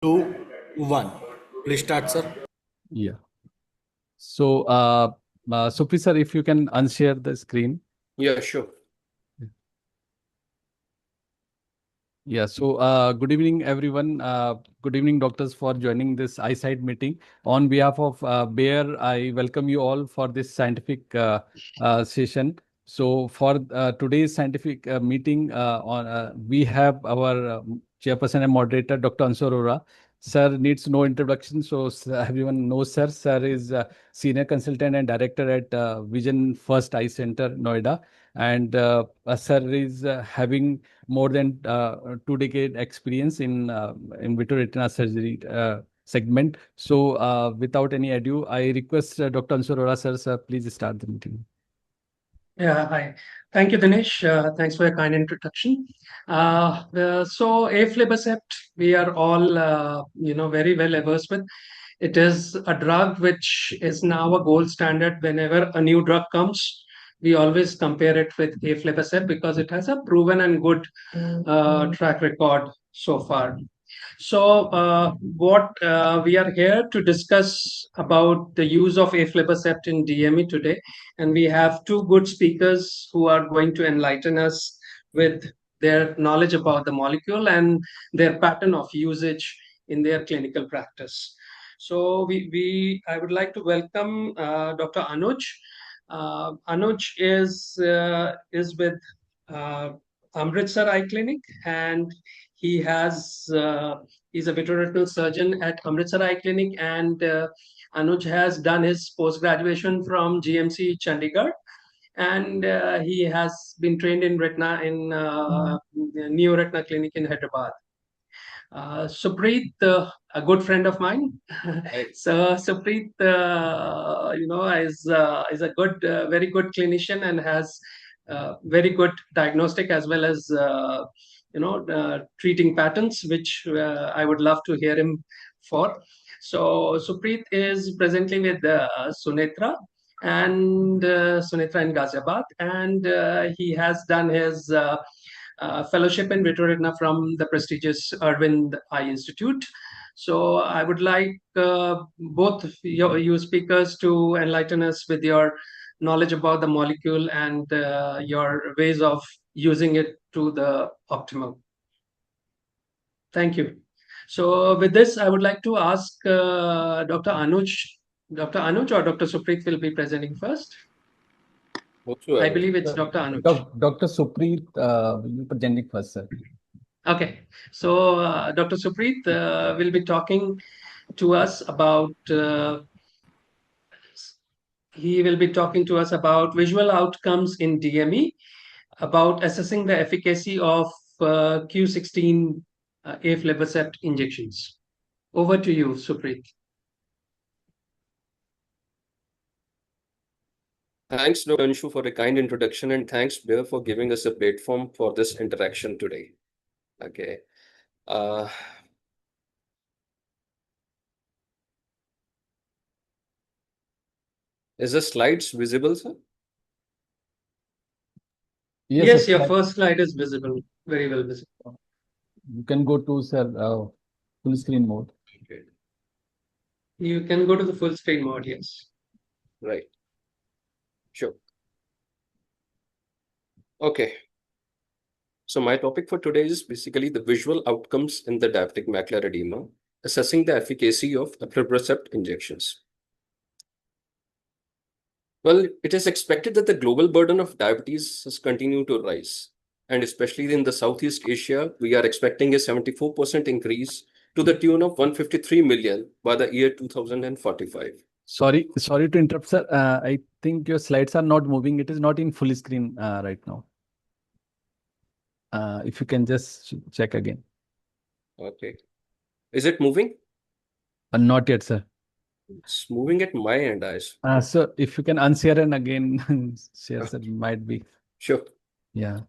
Two, one. Please start, sir. Yeah. So, Supi sir, if you can unshare the screen. Yeah, sure. Yeah. So, good evening, everyone. Good evening, doctors, for joining this eyesight meeting. On behalf of Bayer, I welcome you all for this scientific session. So, for today's scientific meeting, we have our chairperson and moderator, Dr. Ansu Arora. Sir needs no introduction, so everyone knows sir. Sir is senior consultant and director at Vision First Eye Center, Noida, and sir is having more than 2 decade experience in vitreoretina surgery segment. So, without any ado, I request Dr. Ansur Arora sir, please start the meeting. Yeah, hi. Thank you, Dinesh. Thanks for your kind introduction. So, aflibercept, we are all, very well averse with. It is a drug which is now a gold standard. Whenever a new drug comes, we always compare it with aflibercept because it has a proven and good track record so far. So, what we are here to discuss about the use of aflibercept in DME today, and we have two good speakers who are going to enlighten us with their knowledge about the molecule and their pattern of usage in their clinical practice. So, I would like to welcome Dr. Anuj. Anuj is with Amritsar Eye Clinic, and he has he's a vitreoretinal surgeon at Amritsar Eye Clinic, and Anuj has done his post graduation from GMC Chandigarh, and he has been trained in retina in Neo Retina Clinic in Hyderabad. Supreet, a good friend of mine. So Supreet, is a good, very good clinician and has very good diagnostic as well as treating patterns, which I would love to hear him for. So Supreet is presently with Sunetra and Sunetra in Ghaziabad, and he has done his fellowship in vitreoretina from the prestigious Arvind Eye Institute. So I would like both you speakers to enlighten us with your knowledge about the molecule and your ways of using it to the optimum. Thank you. So with this, I would like to ask Dr. Anuj. Dr. Anuj or Dr. Supreet will be presenting first. I believe it's Dr. Anuj. Dr. Supreet will be presenting first, sir. Okay, so Dr. Supreet will be talking to us about he will be talking to us about visual outcomes in DME, about assessing the efficacy of Q16 aflibercept injections. Over to you, Supreet. Thanks, Dr. Anshu, for a kind introduction, and thanks, Bayer, for giving us a platform for this interaction today. Okay. Is the slides visible, sir? Yes, your first slide is visible, very well visible. You can go to, sir, full screen mode. Okay. You can go to the full screen mode, yes. Right. Sure. Okay. So my topic for today is basically the visual outcomes in the diabetic macular edema, assessing the efficacy of aflibercept injections. Well, it is expected that the global burden of diabetes has continued to rise. And especially in the Southeast Asia, we are expecting a 74% increase to the tune of 153 million by the year 2045. Sorry to interrupt, sir. I think your slides are not moving. It is not in full screen right now. If you can just check again. Okay. Is it moving? Not yet, sir. It's moving at my end, eyes. So if you can unshare and again share, sir, might be. Sure. Yeah.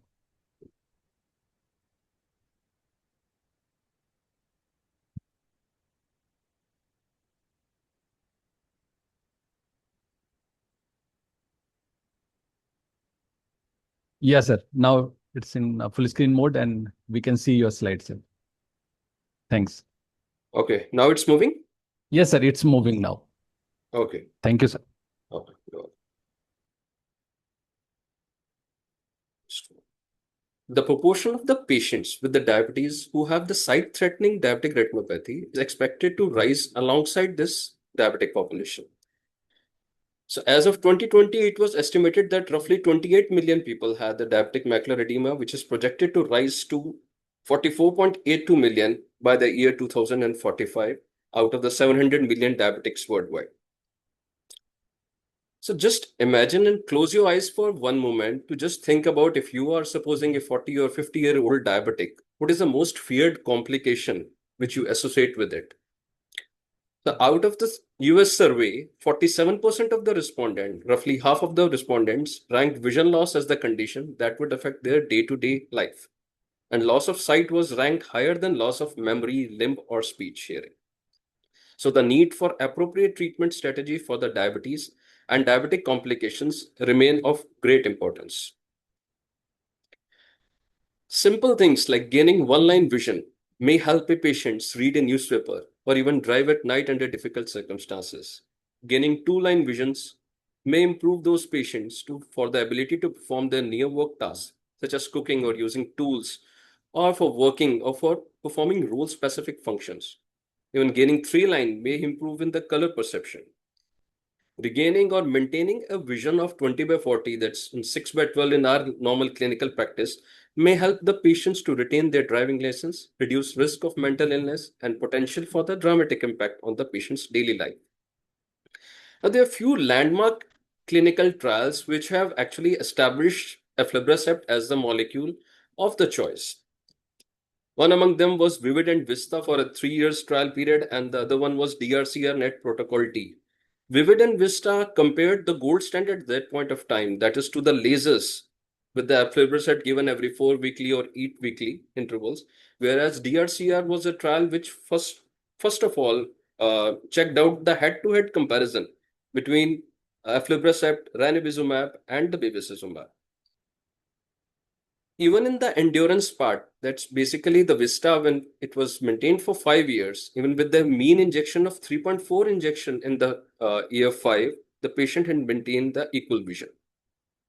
Yes, sir. Now it's in full screen mode and we can see your slides, sir. Thanks. Okay, now it's moving? Yes, sir. It's moving now. Okay. Thank you, sir. Okay. No. The proportion of the patients with the diabetes who have the sight-threatening diabetic retinopathy is expected to rise alongside this diabetic population. So as of 2020, it was estimated that roughly 28 million people had the diabetic macular edema, which is projected to rise to 44.82 million by the year 2045 out of the 700 million diabetics worldwide. So just imagine and close your eyes for one moment to just think about if you are supposing a 40 or 50-year-old diabetic, what is the most feared complication which you associate with it? So out of this US survey, 47% of the respondents, roughly half of the respondents, ranked vision loss as the condition that would affect their day-to-day life. And loss of sight was ranked higher than loss of memory, limb, or speech hearing. So the need for appropriate treatment strategy for the diabetes and diabetic complications remain of great importance. Simple things like gaining one-line vision may help a patient read a newspaper or even drive at night under difficult circumstances. Gaining two-line visions may improve those patients for the ability to perform their near-work tasks, such as cooking or using tools, or for working or for performing role-specific functions. Even gaining three-line may improve in the color perception. Regaining or maintaining a vision of 20/40, that's in 6/12 in our normal clinical practice, may help the patients to retain their driving license, reduce risk of mental illness, and potential for the dramatic impact on the patient's daily life. Now, there are few landmark clinical trials which have actually established aflibercept as the molecule of the choice. One among them was VIVID and VISTA for a 3 years trial period, and the other one was DRCR Net Protocol T. VIVID and VISTA compared the gold standard at that point of time, that is to the lasers, with the aflibercept given every 4 weekly or 8 weekly intervals, whereas DRCR was a trial which first of all checked out the head-to-head comparison between aflibercept, ranibizumab, and the bevacizumab. Even in the endurance part, that's basically the Vista, when it was maintained for 5 years, even with the mean injection of 3.4 injection in the year 5, the patient had maintained the equal vision.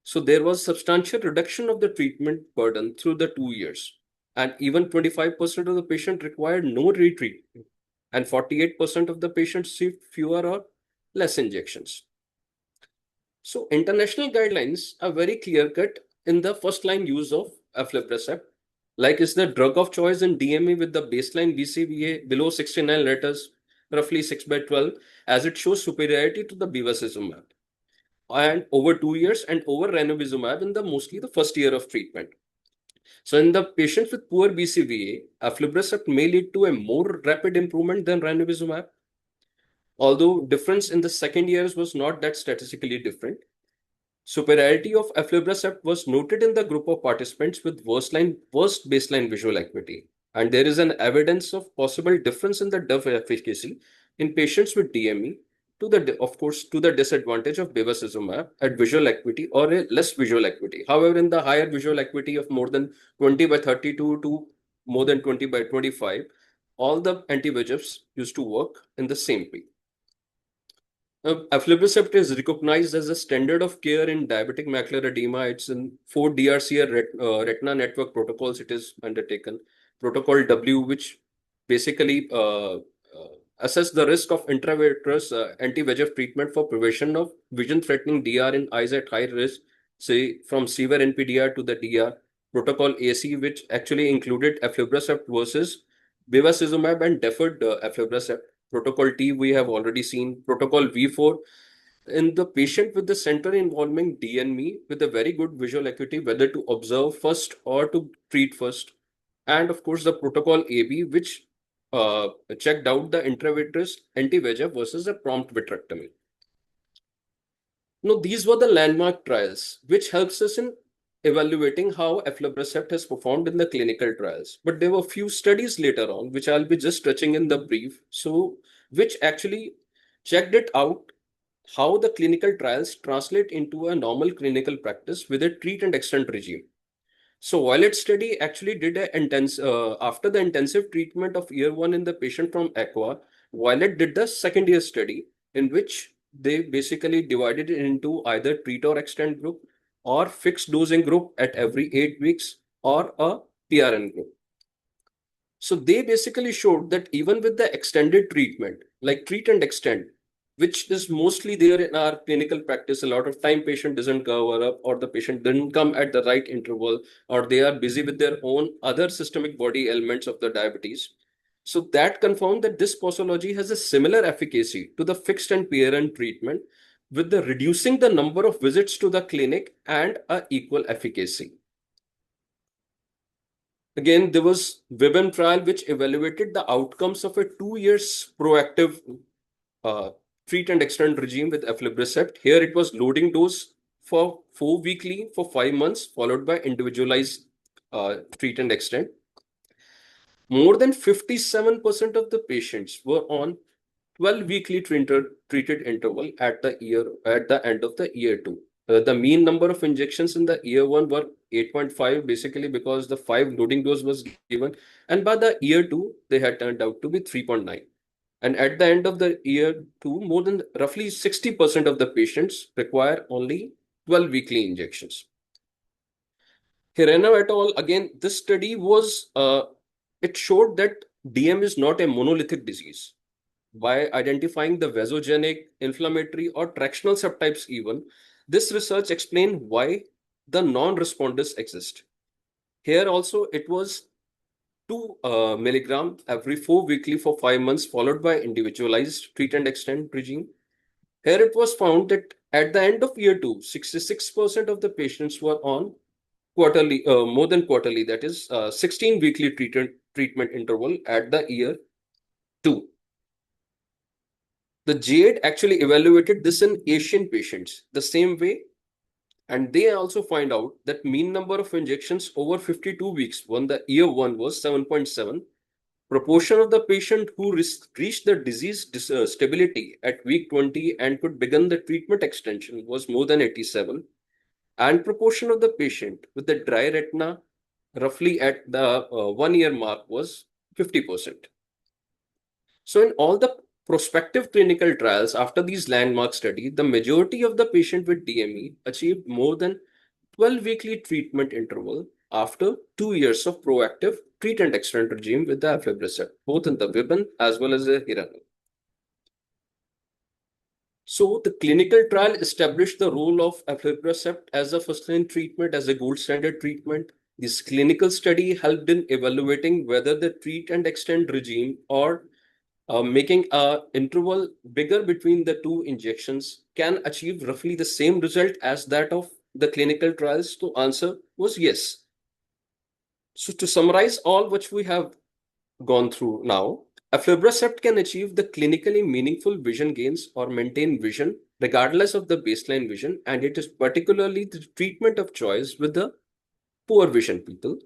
So there was substantial reduction of the treatment burden through the 2 years. And even 25% of the patient required no retreatment. And 48% of the patients received fewer or less injections. So international guidelines are very clear-cut in the first-line use of aflibercept, like is the drug of choice in DME with the baseline BCVA below 69 letters, roughly 6/12, as it shows superiority to the bevacizumab, and over 2 years and over ranibizumab in the mostly the first year of treatment. So in the patients with poor BCVA, aflibercept may lead to a more rapid improvement than ranibizumab, although difference in the second years was not that statistically different. Superiority of aflibercept was noted in the group of participants with worst baseline visual acuity, and there is an evidence of possible difference in the DUF efficacy in patients with DME to the disadvantage of bevacizumab at visual acuity or a less visual acuity. However, in the higher visual acuity of more than 20/32 to more than 20/25, all the anti-VEGFs used to work in the same way. Aflibercept is recognized as a standard of care in diabetic macular edema. It's in 4 DRCR retina network protocols it is undertaken. Protocol W, which basically assess the risk of intravitreous anti-VEGF treatment for prevention of vision-threatening DR in eyes at high risk, say from severe NPDR to the DR. Protocol AC, which actually included aflibercept versus bevacizumab and deferred aflibercept. Protocol T, we have already seen. Protocol V4, in the patient with the center involving DME with a very good visual acuity, whether to observe first or to treat first. And of course, the protocol AB, which checked out the intravitreous anti-VEGF versus a prompt vitrectomy. Now, these were the landmark trials, which helps us in evaluating how aflibercept has performed in the clinical trials. But there were few studies later on, which I'll be just touching in the brief, so which actually checked it out, how the clinical trials translate into a normal clinical practice with a treat and extend regime. So Violet study actually did after the intensive treatment of year 1 in the patient from Aqua, Violet did the second year study in which they basically divided it into either treat or extend group or fixed dosing group at every 8 weeks or a PRN group. So they basically showed that even with the extended treatment, like treat and extend, which is mostly there in our clinical practice, a lot of time patient doesn't cover up or the patient didn't come at the right interval or they are busy with their own other systemic body ailments of the diabetes. So that confirmed that this posology has a similar efficacy to the fixed and PRN treatment with the reducing the number of visits to the clinic and a equal efficacy. Again, there was WIBM trial which evaluated the outcomes of a 2 years proactive treat and extend regime with aflibercept. Here it was loading dose for 4 weekly for 5 months, followed by individualized treat and extend. More than 57% of the patients were on 12 weekly treated interval at the end of the year 2. The mean number of injections in the year 1 were 8.5, basically because the 5 loading dose was given, and by the year 2 they had turned out to be 3.9. And at the end of the year 2, more than roughly 60% of the patients require only 12 weekly injections. Hirano et al. Again, this study was, it showed that DM is not a monolithic disease. By identifying the vasogenic, inflammatory, or tractional subtypes even, this research explained why the non-responders exist. Here also, it was 2 milligram every 4 weekly for 5 months, followed by individualized treat and extend regime. Here it was found that at the end of year 2, 66% of the patients were on quarterly, more than quarterly, that is 16 weekly treatment interval at the year 2. The JADE actually evaluated this in Asian patients the same way, and they also find out that mean number of injections over 52 weeks when the year 1 was 7.7. Proportion of the patient who reached the disease stability at week 20 and could begin the treatment extension was more than 87, and proportion of the patient with the dry retina roughly at the 1 year mark was 50%. So in all the prospective clinical trials after these landmark studies, the majority of the patient with DME achieved more than 12 weekly treatment interval after 2 years of proactive treat and extend regime with the aflibercept, both in the WIBM as well as the Hirano. So the clinical trial established the role of aflibercept as a first-line treatment, as a gold standard treatment. This clinical study helped in evaluating whether the treat and extend regime or making an interval bigger between the 2 injections can achieve roughly the same result as that of the clinical trials. So answer was yes. So to summarize all which we have gone through now, aflibercept can achieve the clinically meaningful vision gains or maintain vision regardless of the baseline vision, and it is particularly the treatment of choice with the poor vision people.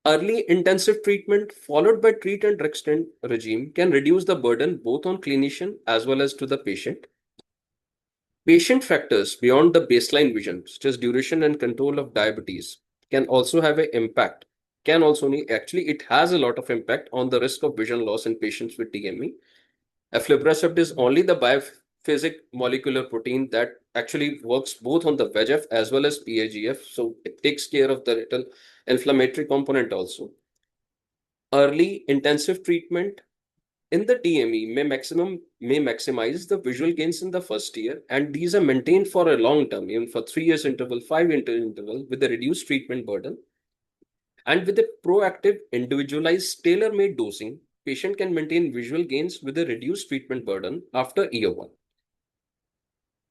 Early intensive treatment followed by treat and extend regime can reduce the burden both on clinician as well as to the patient. Patient factors beyond the baseline vision, such as duration and control of diabetes, can also have an impact. Actually, it has a lot of impact on the risk of vision loss in patients with DME. Aflibercept is only the biphasic molecular protein that actually works both on the VEGF as well as PAGF. So it takes care of the little inflammatory component also. Early intensive treatment in the DME may maximize the visual gains in the first year, and these are maintained for a long term, even for 3 years interval, 5 year interval, with a reduced treatment burden. And with a proactive, individualized, tailor-made dosing, patient can maintain visual gains with a reduced treatment burden after year 1.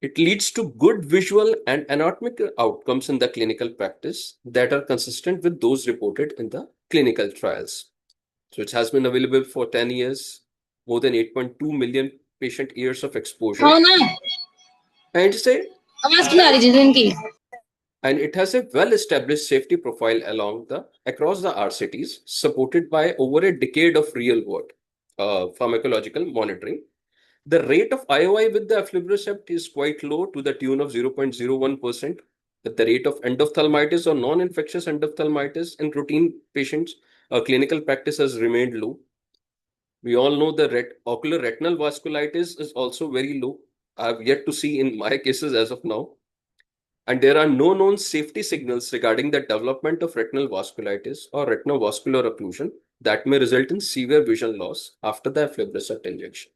It leads to good visual and anatomical outcomes in the clinical practice that are consistent with those reported in the clinical trials. So it has been available for 10 years, more than 8.2 million patient years of exposure. And it has a well-established safety profile across the RCTs, supported by over a decade of real-world pharmacological monitoring. The rate of IOI with the aflibercept is quite low, to the tune of 0.01%, that the rate of endophthalmitis or non-infectious endophthalmitis in routine patients, clinical practice has remained low. We all know the ocular retinal vasculitis is also very low. I have yet to see in my cases as of now. And there are no known safety signals regarding the development of retinal vasculitis or retinovascular occlusion that may result in severe vision loss after the aflibercept injection.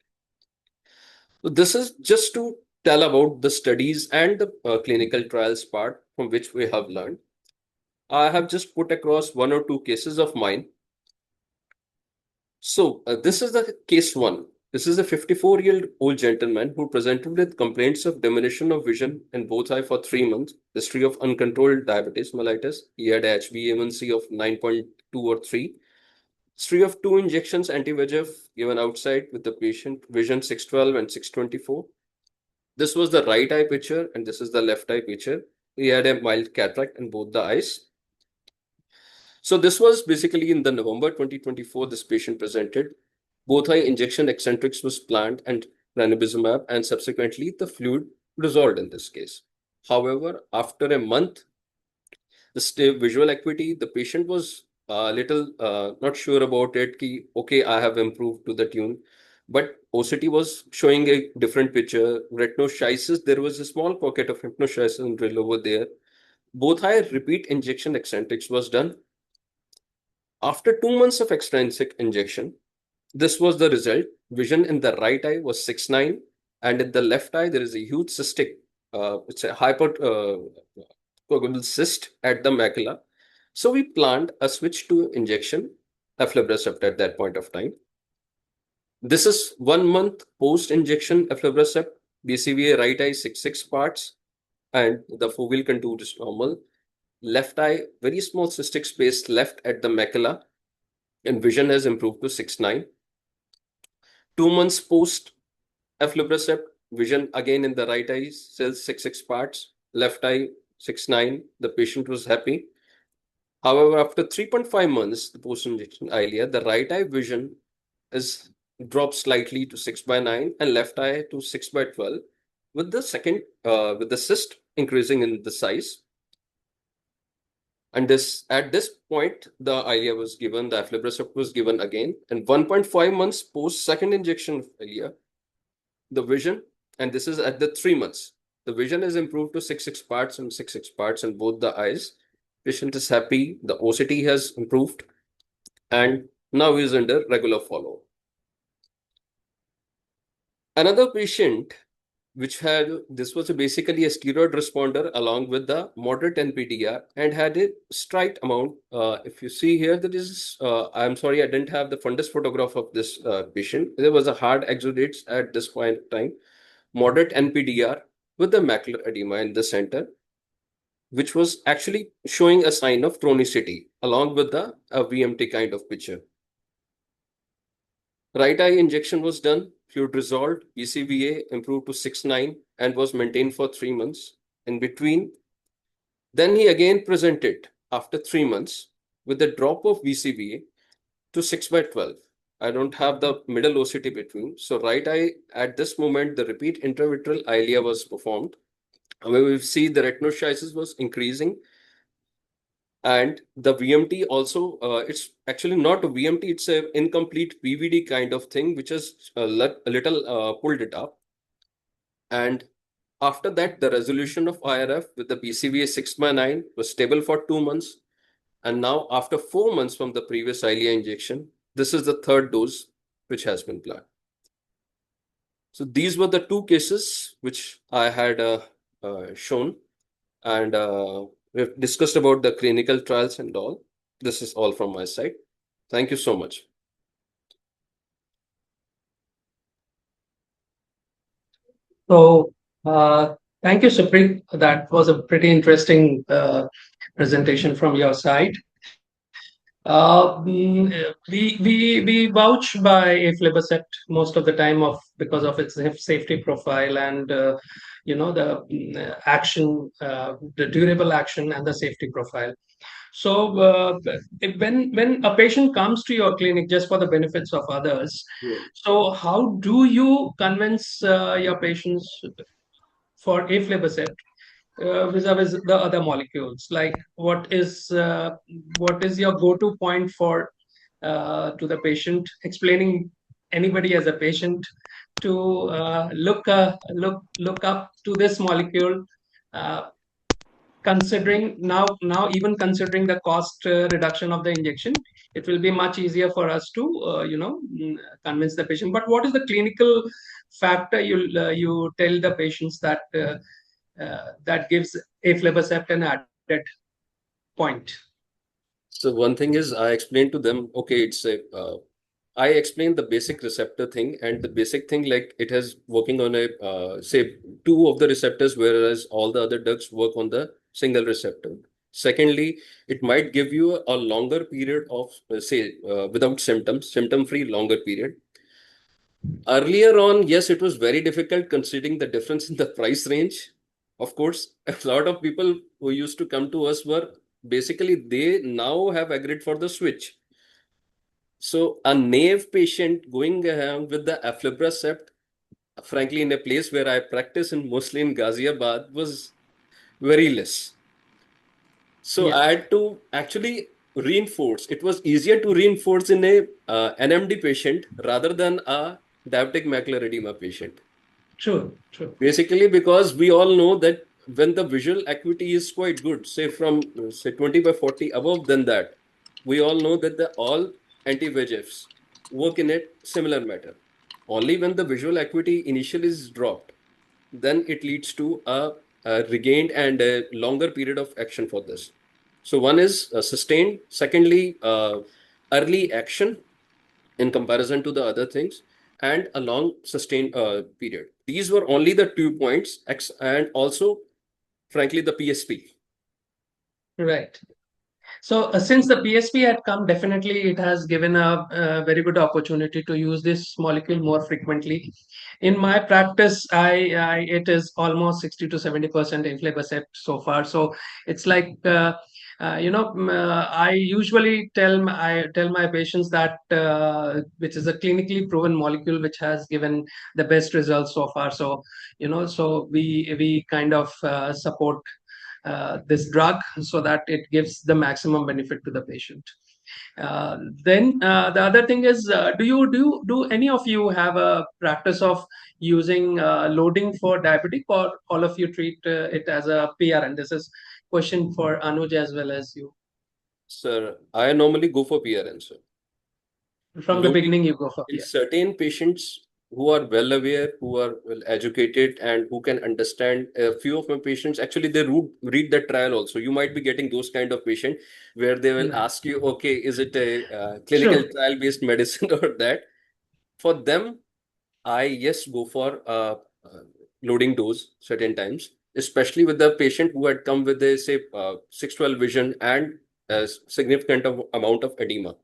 So this is just to tell about the studies and the clinical trials part from which we have learned. I have just put across one or two cases of mine. So this is the case one. This is a 54-year-old gentleman who presented with complaints of diminution of vision in both eye for 3 months, history of uncontrolled diabetes mellitus. He had a HbA1c of 9.2 or 3, history of 2 injections anti-VEGF given outside with the patient, vision 612 and 624. This was the right eye picture and this is the left eye picture. He had a mild cataract in both the eyes. So this was basically in the November 2024, this patient presented. Both eye injection eccentrics was planned and ranibizumab, and subsequently the fluid resolved in this case. However, after a month, the visual acuity, the patient was a little not sure about it. Okay, I have improved to the tune, but OCT was showing a different picture. Retinoschisis, there was a small pocket of retinoschisis and drill over there. Both eye repeat injection eccentrics was done. After 2 months of extrinsic injection, this was the result. Vision in the right eye was 6.9, and in the left eye, there is a huge cystic, it's a hypercoagulable cyst at the macula. So we planned a switch to injection, aflibercept at that point of time. This is 1 month post-injection aflibercept, BCVA right eye 6 parts, and the foveal contour is normal. Left eye, very small cystic space left at the macula, and vision has improved to 6.9. 2 months post aflibercept, vision again in the right eye, still 6 parts, left eye 6.9. The patient was happy. However, after 3.5 months, the post-injection Eylea, the right eye vision is dropped slightly to 6/9 and left eye to 6/12, with the cyst increasing in the size. And at this point, the Eylea was given, the aflibercept was given again, and 1.5 months post second injection of Eylea, the vision, and this is at the 3 months, the vision is improved to 6 parts and 6 parts in both the eyes. Patient is happy, the OCT has improved, and now he is under regular follow. Another patient this was basically a steroid responder along with the moderate NPDR and had a slight amount. If you see here, there is, I'm sorry, I didn't have the fundus photograph of this patient. There was a hard exudates at this point in time, moderate NPDR with the macular edema in the center, which was actually showing a sign of chronicity along with the VMT kind of picture. Right eye injection was done, fluid resolved, BCVA improved to 6.9 and was maintained for 3 months. In between, then he again presented after 3 months with a drop of BCVA to 6/12. I don't have the middle OCT between. So right eye, at this moment, the repeat intravitreal Eylea was performed. However, we see the retinoschisis was increasing. And the VMT also, it's actually not a VMT, it's an incomplete PVD kind of thing, which is a little pulled it up. And after that, the resolution of IRF with the BCVA 6/9 was stable for 2 months. And now after 4 months from the previous Eylea injection, this is the third dose which has been planned. So these were the 2 cases which I had shown. And we've discussed about the clinical trials and all. This is all from my side. Thank you so much. So, thank you, Supreet. That was a pretty interesting presentation from your side. We vouch by aflibercept most of the time because of its safety profile and the action, the durable action and the safety profile. So when a patient comes to your clinic just for the benefits of others, so how do you convince your patients for aflibercept? vis-a-vis the other molecules? Like, what is your go-to point for to the patient, explaining anybody as a patient to look up to this molecule, uh, considering now even considering the cost reduction of the injection, it will be much easier for us to convince the patient. But what is the clinical factor you tell the patients that gives aflibercept an added point? So one thing is I explained to them, okay, I explained the basic receptor thing, and the basic thing, like it has working on say 2 of the receptors, whereas all the other drugs work on the single receptor. Secondly, it might give you a longer period of without symptoms, symptom-free longer period. Earlier on, yes, it was very difficult considering the difference in the price range. Of course, a lot of people who used to come to us were basically they now have agreed for the switch. So a naive patient going with the aflibercept, frankly, in a place where I practice in mostly in Ghaziabad, was very less. So Yeah. I had to actually reinforce. It was easier to reinforce in a NMD patient rather than a diabetic macular edema patient. True. Basically, because we all know that when the visual acuity is quite good, say from say 20/40 above than that, we all know that all anti-VEGFs work in a similar manner. Only when the visual acuity initially is dropped, then it leads to a regained and a longer period of action for this. So one is sustained. Secondly, early action in comparison to the other things, and a long sustained period. These were only the 2 points, and also, frankly, the PSP. Right. So since the PSP had come, definitely it has given a very good opportunity to use this molecule more frequently. In my practice, it is almost 60 to 70% aflibercept so far. So it's like I usually tell my patients that which is a clinically proven molecule which has given the best results so far. So so we kind of support this drug so that it gives the maximum benefit to the patient. Then the other thing is, do any of you have a practice of using loading for diabetic, or all of you treat it as a PRN? This is question for Anuj as well as you. Sir, I normally go for PRN, sir. From the beginning, you go for In PRN. certain patients who are well aware, who are well educated, and who can understand. A few of my patients, actually, they read the trial also. You might be getting those kind of patient where they will ask you, okay, is it a clinical trial-based medicine or that? For them, I go for loading dose certain times, especially with the patient who had come with a say 612 vision and a significant amount of edema.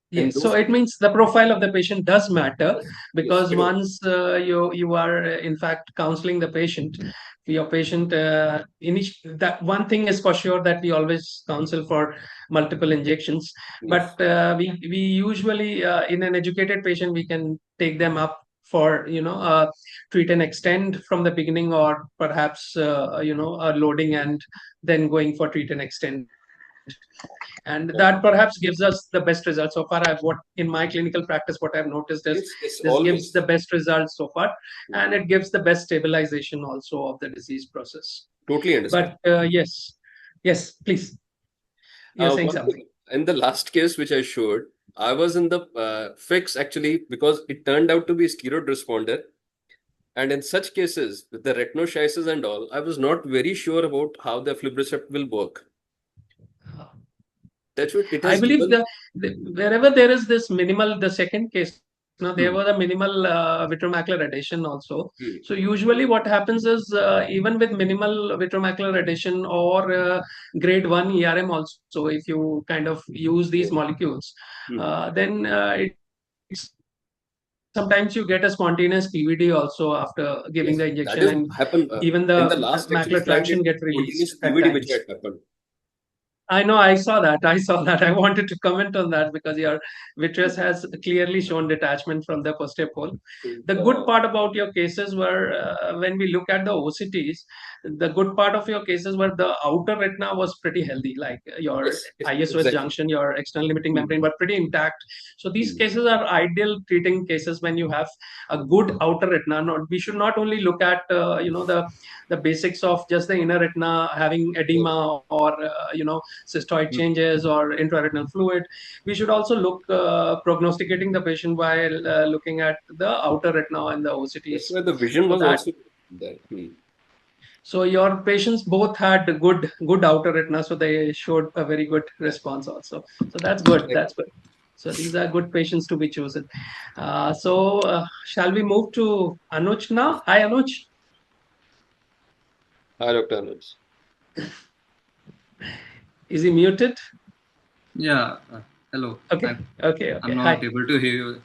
Yes, so it means the profile of the patient does matter, because Yes, once you are in fact counseling the patient, your patient that one thing is for sure, that we always counsel for multiple injections. yes. But we usually in an educated patient, we can take them up for treat and extend from the beginning, or perhaps loading and then going for treat and extend. And that perhaps gives us the best results so far. What in my clinical practice, what I've noticed is It's this always gives the best results so far, and it gives the best stabilization also of the disease process. totally understand. But yes, please. You're saying One something. thing, in the last case which I showed, I was in the fix actually because it turned out to be steroid responder. And in such cases, with the retinoschisis and all, I was not very sure about how the aflibercept will work. That's what it I has believe given. wherever there is this minimal, the second case, there was a minimal vitreomacular adhesion also. So usually what happens is, even with minimal vitreomacular adhesion or grade 1 ERM also, if you kind of use these molecules, then sometimes you get a spontaneous PVD also after giving the injection, That is and happened even in the the last actually macular slide. traction get Spontaneous released at PVD times. which had happened. I know, I saw that. I saw that. I wanted to comment on that because your vitreous has clearly shown detachment from the posterior pole. The good part about your cases were when we look at the OCTs, the good part of your cases were the outer retina was pretty healthy, like your Yes, ISOS exactly. junction, your external limiting Hmm. membrane were pretty intact. So these Hmm. cases are ideal treating cases when you have a good outer retina. Not, we should not only look at the basics of just the inner retina having edema or cystoid changes or intraretinal fluid. We should also look prognosticating the patient while looking at the outer retina and the OCTs. That's why the vision So was that also there. Hmm. so your patients both had good outer retina, so they showed a very good response also. So that's good. That's good. So these are good patients to be chosen. Shall we move to Anuj now? Hi, Anuj. Hi, Dr. Anuj. Is he muted? Yeah, hello. Okay, okay. I'm not Hi. able to hear you.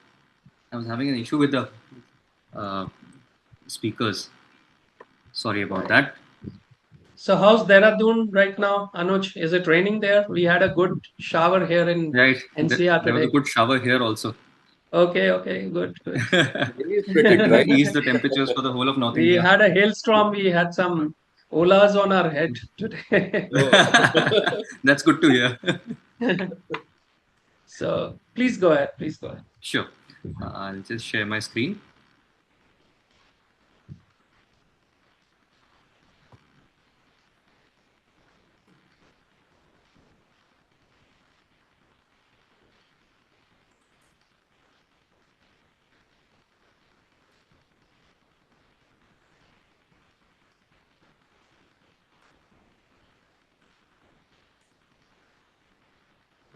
I was having an issue with the speakers. Sorry about that. So how's Dehradun right now, Anuj? Is it raining there? We had a good shower here in Right, NCR there was a today. good shower here also. Okay, good. It's pretty dry. Ease the temperatures for the whole of North We India. had a hailstorm. We had some olas on our head today. Oh. That's good to hear. So please go ahead. Please go ahead. Sure. I'll just share my screen.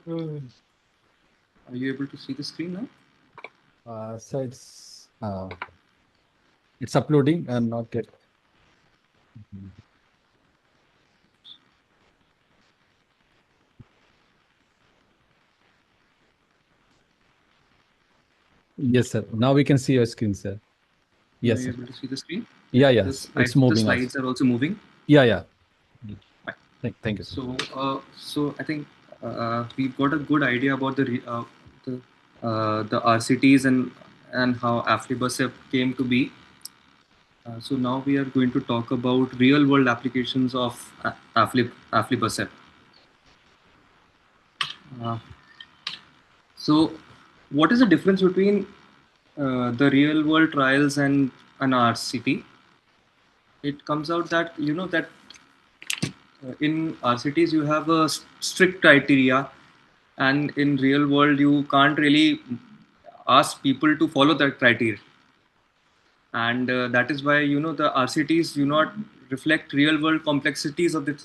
Are you able to see the screen now? So it's uploading and not yet. Yes, sir. Now we can see your screen, sir. Yes, Are you sir. able to see the screen? Yeah. It's moving. The also. slides are also moving. Yeah. Thank you, sir. So I think we've got a good idea about the RCTs and how aflibercept came to be. So now we are going to talk about real world applications of aflibercept. So what is the difference between the real world trials and an RCT? It comes out that in RCTs you have a strict criteria, and in real world you can't really ask people to follow that criteria, and that is why the RCTs do not reflect real world complexities of the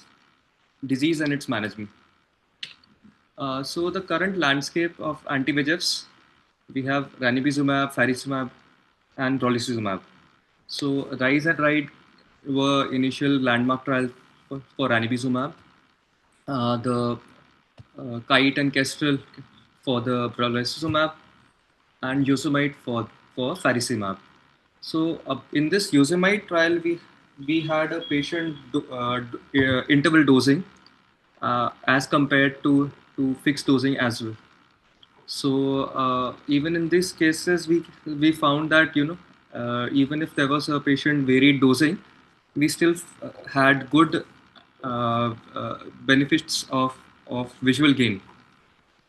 disease and its management. So the current landscape of anti-VEGFs, we have ranibizumab, faricimab, and rolizumab. So RISE and RIDE were initial landmark trials for ranibizumab. The Kite and Kestrel for the brolucizumab, and Yosemite for faricimab. So in this Yosemite trial, we had a patient interval dosing as compared to fixed dosing as well. So even in these cases, we found that even if there was a patient varied dosing, we still had good benefits of visual gain.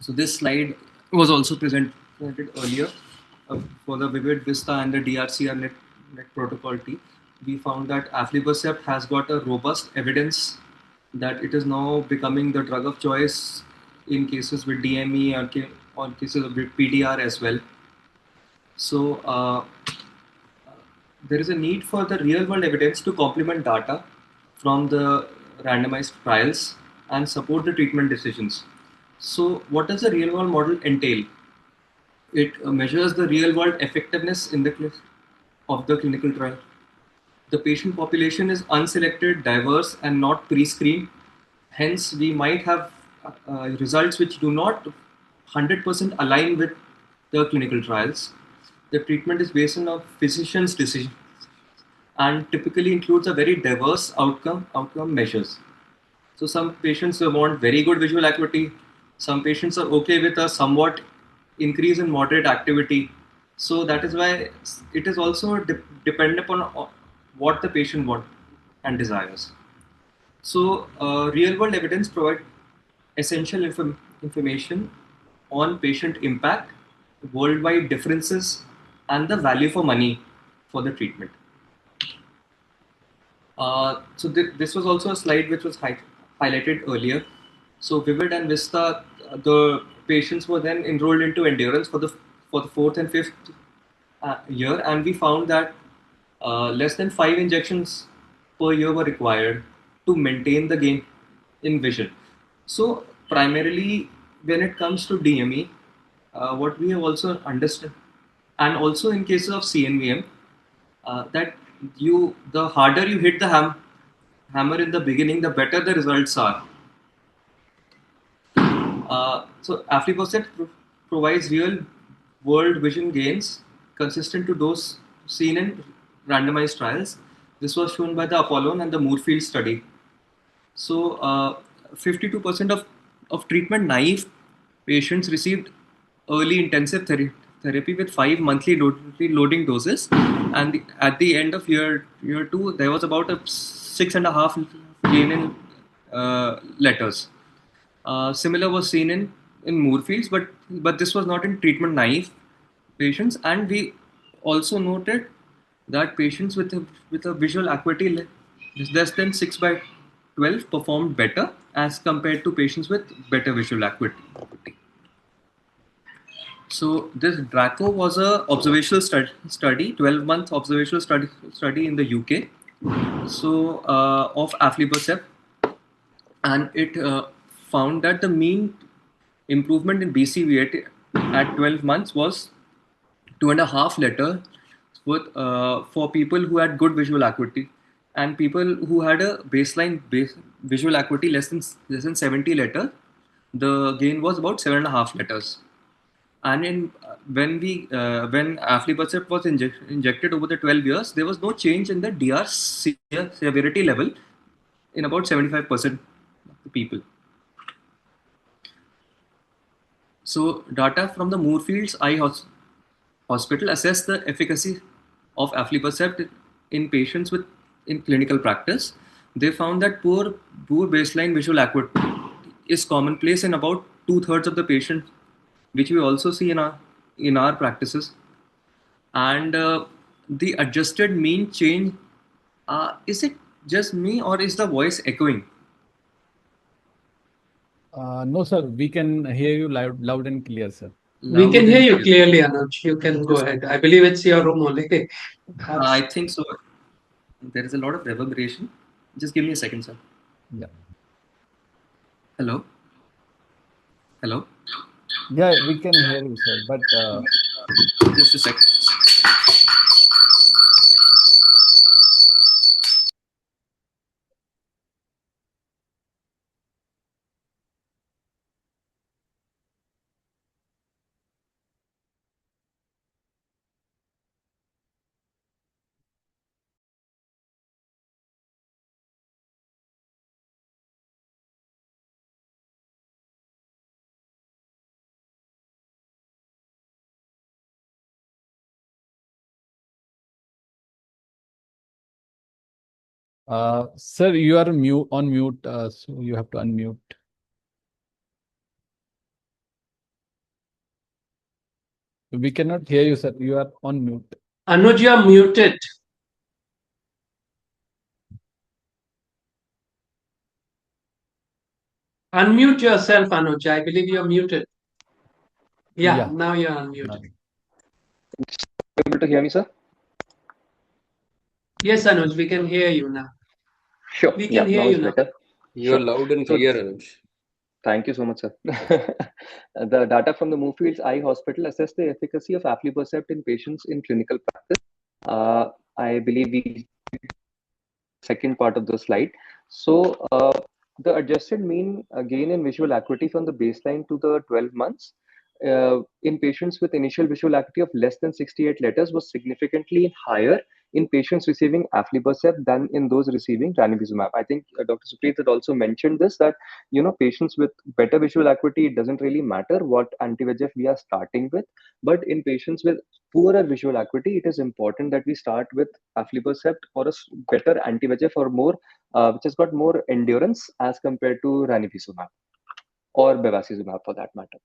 So this slide was also presented earlier for the Vivid Vista and the DRCR net protocol T. We found that aflibercept has got a robust evidence that it is now becoming the drug of choice in cases with DME or cases with PDR as well. So there is a need for the real world evidence to complement data from the randomized trials and support the treatment decisions. So what does the real world model entail? It measures the real world effectiveness in of the clinical trial. The patient population is unselected, diverse, and not pre-screened. Hence, we might have results which do not 100% align with the clinical trials. The treatment is based on a physician's decision and typically includes a very diverse outcome measures. So some patients want very good visual acuity. Some patients are okay with a somewhat increase in moderate activity. So that is why it is also dependent upon what the patient wants and desires. So real world evidence provide essential information on patient impact, worldwide differences, and the value for money for the treatment. So this was also a slide which was highlighted earlier. So Vivid and Vista, the patients were then enrolled into endurance for the fourth and fifth year, and we found that less than 5 injections per year were required to maintain the gain in vision. So primarily, when it comes to DME, what we have also understood, and also in cases of CNVM, that the harder you hit the hammer in the beginning, the better the results are. So aflibercept provides real world vision gains consistent to those seen in randomized trials. This was shown by the Apollon and the Moorfield study. So 52% of treatment naive patients received early intensive therapy with 5 monthly loading doses, and at the end of year 2 there was about a 6.5 gain in letters. Similar was seen in Moorfields, but this was not in treatment naive patients, and we also noted that patients with a visual acuity less than 6 by 12 performed better as compared to patients with better visual acuity. So this DRACO was a observational study, 12-month observational study in the UK. So of aflibercept, and it found that the mean improvement in BCVA at 12 months was 2.5 letter for people who had good visual acuity, and people who had a baseline visual acuity less than 70 letter, the gain was about 7.5 letters. And when aflibercept was injected over the 12 years, there was no change in the DR severity level in about 75% of the people. So data from the Moorfields Eye Hospital assessed the efficacy of aflibercept in patients in clinical practice. They found that poor baseline visual acuity is commonplace in about 2/3 of the patients, which we also see in our practices. And the adjusted mean change, is it just me or is the voice echoing? No, sir, we can hear you loud and clear, sir. We can Loud hear and you clear. clearly, Anuj. You can go ahead. I believe it's your room only. I think so. There is a lot of reverberation. Just give me a second, sir. Yeah. Hello? Hello? Yeah, we can hear you, sir. But Just a sec. sir, you are on mute, so you have to unmute. We cannot hear you, sir. You are on mute. Anuj, you are muted. Unmute yourself, Anuj. I believe you're muted. Yeah, now you're unmuted. Able to hear me, sir? Yes, Anuj, we can hear you now. Sure. We can hear now you it's now. better. You're Sure. loud and So- clear, Anuj. Thank you so much, sir. The data from the Moorfields Eye Hospital assessed the efficacy of aflibercept in patients in clinical practice. I believe we second part of the slide. So the adjusted mean gain in visual acuity from the baseline to the 12 months in patients with initial visual acuity of less than 68 letters was significantly higher in patients receiving aflibercept than in those receiving ranibizumab. I think Dr. Supreet had also mentioned this, that patients with better visual acuity, it doesn't really matter what anti-VEGF we are starting with, but in patients with poorer visual acuity, it is important that we start with aflibercept or a better anti-VEGF or more, which has got more endurance as compared to ranibizumab or bevacizumab for that matter.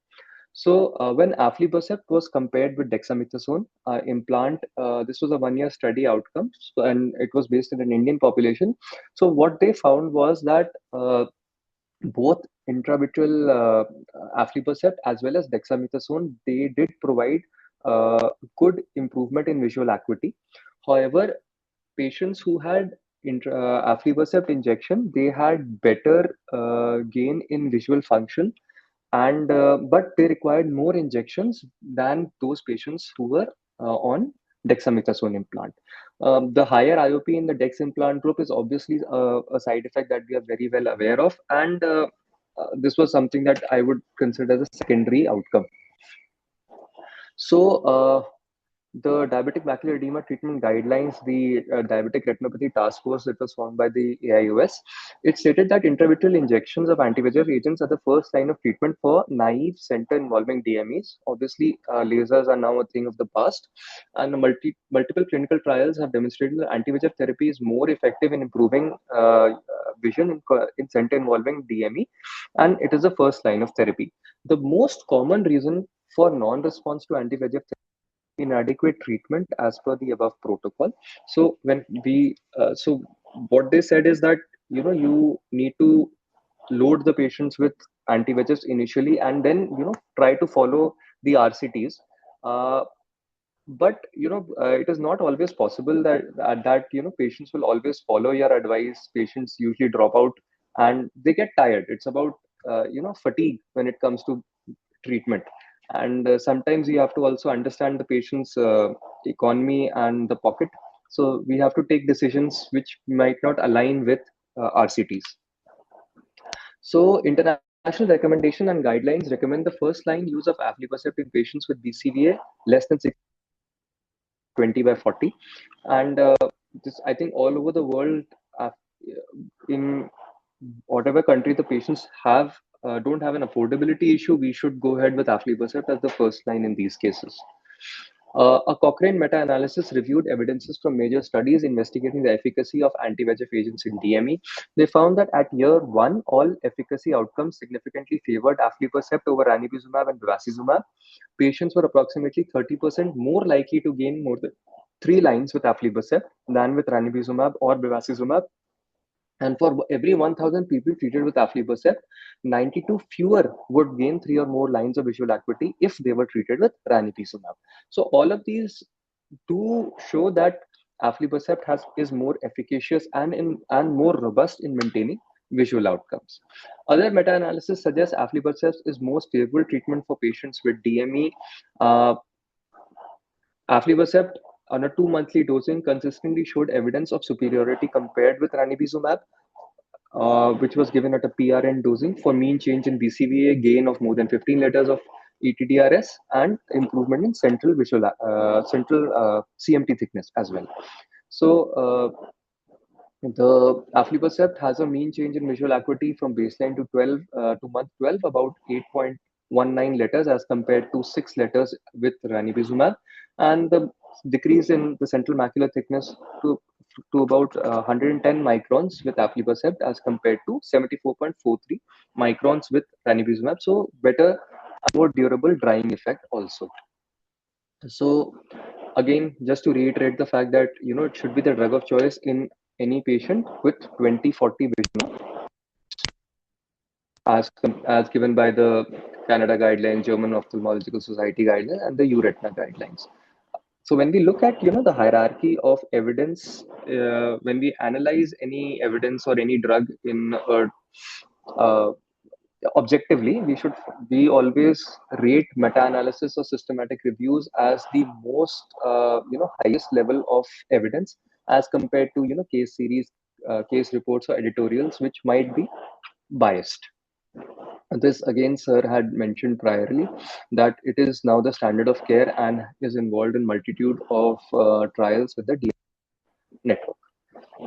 So when aflibercept was compared with dexamethasone implant, this was a 1-year study outcome, and it was based in an Indian population. So what they found was that both intravitreal aflibercept as well as dexamethasone, they did provide good improvement in visual acuity. However, patients who had aflibercept injection, they had better gain in visual function, and but they required more injections than those patients who were on dexamethasone implant. The higher IOP in the dex implant group is obviously a side effect that we are very well aware of, and this was something that I would consider as a secondary outcome. So the diabetic macular edema treatment guidelines, the diabetic retinopathy task force that was formed by the AIOS, it stated that intravitreal injections of anti-VEGF agents are the first line of treatment for naive center-involving DMEs. Obviously, lasers are now a thing of the past, and multiple clinical trials have demonstrated that anti-VEGF therapy is more effective in improving vision in center-involving DME, and it is the first line of therapy. The most common reason for non-response to anti-VEGF inadequate treatment as per the above protocol. So when we what they said is that you need to load the patients with anti-VEGFs initially, and then try to follow the RCTs. But it is not always possible that patients will always follow your advice. Patients usually drop out and they get tired. It's about fatigue when it comes to treatment, and sometimes you have to also understand the patient's economy and the pocket, so we have to take decisions which might not align with RCTs. So international recommendation and guidelines recommend the first line use of aflibercept in patients with BCVA less than 20/40, and this, I think, all over the world, in whatever country the patients don't have an affordability issue, we should go ahead with aflibercept as the first line in these cases. A Cochrane meta-analysis reviewed evidences from major studies investigating the efficacy of anti-VEGF agents in DME. They found that at year 1, all efficacy outcomes significantly favored aflibercept over ranibizumab and bevacizumab. Patients were approximately 30% more likely to gain more than 3 lines with aflibercept than with ranibizumab or bevacizumab. And for every 1,000 people treated with aflibercept, 92 fewer would gain 3 or more lines of visual acuity if they were treated with ranibizumab. So all of these do show that aflibercept is more efficacious and more robust in maintaining visual outcomes. Other meta-analysis suggests aflibercept is most favorable treatment for patients with DME. Aflibercept on a 2-monthly dosing consistently showed evidence of superiority compared with ranibizumab, which was given at a PRN dosing for mean change in BCVA, gain of more than 15 letters of ETDRS, and improvement in central CMT thickness as well. So the aflibercept has a mean change in visual acuity from baseline to month 12, about 8.19 letters as compared to 6 letters with ranibizumab, and the decrease in the central macular thickness to about 110 microns with aflibercept as compared to 74.43 microns with ranibizumab. So better, more durable drying effect also. So again, just to reiterate the fact that it should be the drug of choice in any patient with 20/40 vision, as given by the Canada guidelines, German Ophthalmological Society guidelines, and the EURETINA guidelines. So when we look at the hierarchy of evidence, when we analyze any evidence or any drug in objectively, we always rate meta-analysis or systematic reviews as the most highest level of evidence as compared to case series, case reports, or editorials which might be biased. This again, sir had mentioned priorly that it is now the standard of care and is involved in multitude of trials with the DME. network.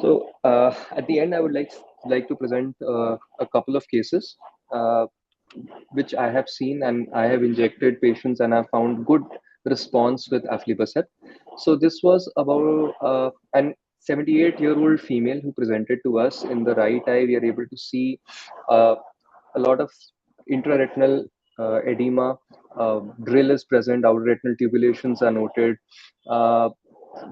So at the end, I would like to present a couple of cases which I have seen, and I have injected patients and I found good response with aflibercept. So this was about an 78-year-old female who presented to us. In the right eye, we are able to see a lot of intraretinal edema. Drill is present, outer retinal tubulations are noted.